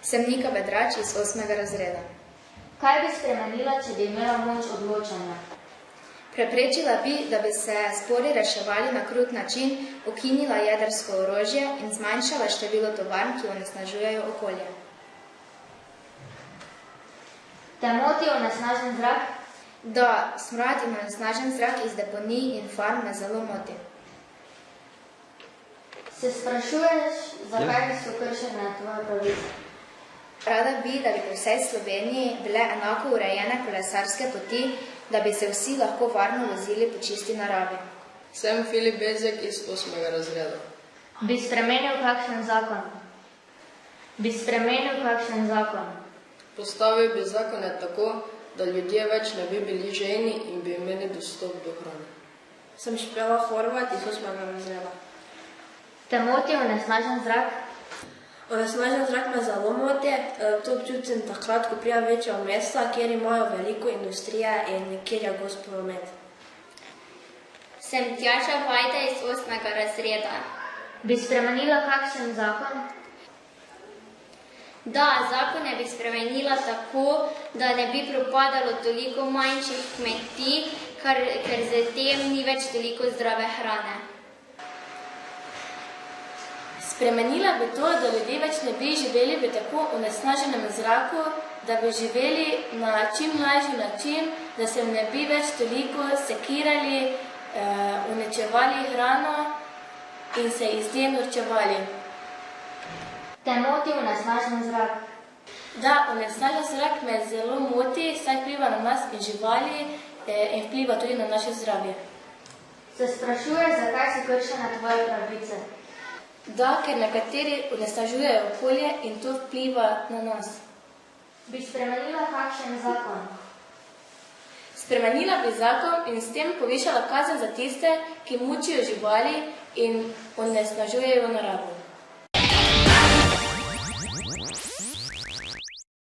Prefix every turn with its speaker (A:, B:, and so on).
A: Sem Nika Bedrač iz 8. razreda.
B: Kaj bi spremenila, če bi imela moč odločanja?
A: Preprečila bi, da bi se spori reševali na krut način, ukinila jedrsko orožje in zmanjšala število tovarn, ki onesnažujejo okolje.
B: Te moti onesnažen zrak?
A: Da, smrad in onesnažen zrak iz deponij in farm me zelo moti.
B: Se sprašuješ, zakaj so kršene tvoje pravice?
A: Rada bi, da bi po vsej Sloveniji bile enako urejene kolesarske poti, da bi se vsi lahko varno vozili po čisti naravi.
C: Sem Filip Bezjak iz 8. razreda.
B: Bi spremenil kakšen zakon?
C: Postavil bi zakone tako, da ljudje več ne bi bili žejni in bi imeli dostop do hrane.
D: Sem Špela Horvat iz 8. razreda.
B: Te moti onesnažen zrak?
D: Onesnažen zrak me zelo moti, to občutim takrat, ko prija večja mesta, kjer imajo veliko industrije in kjer je gost promet.
E: Sem Tjaša Vajda iz 8. razreda.
B: Bi spremenila kakšen zakon?
E: Da, zakone bi spremenila tako, da ne bi propadalo toliko manjših kmetij, ker zatem ni več toliko zdrave hrane.
D: Spremenila bi to, da ljudje več ne bi živeli v tako onesnaženem zraku, da bi živeli na čim lažji način, da se ne bi več toliko sekirali, uničevali hrano in se iz nje norčevali.
B: Te moti onesnažen zrak?
D: Da, onesnažen zrak me zelo moti, saj vpliva na nas in živali in vpliva tudi na naše zdravje.
B: Se sprašuješ, zakaj so kršene tvoje pravice?
D: Da, ker nekateri onesnažujejo okolje in to vpliva na nas.
B: Bi spremenila kakšen zakon?
D: Spremenila bi zakon in s tem povišala kazen za tiste, ki mučijo živali in onesnažujejo naravo.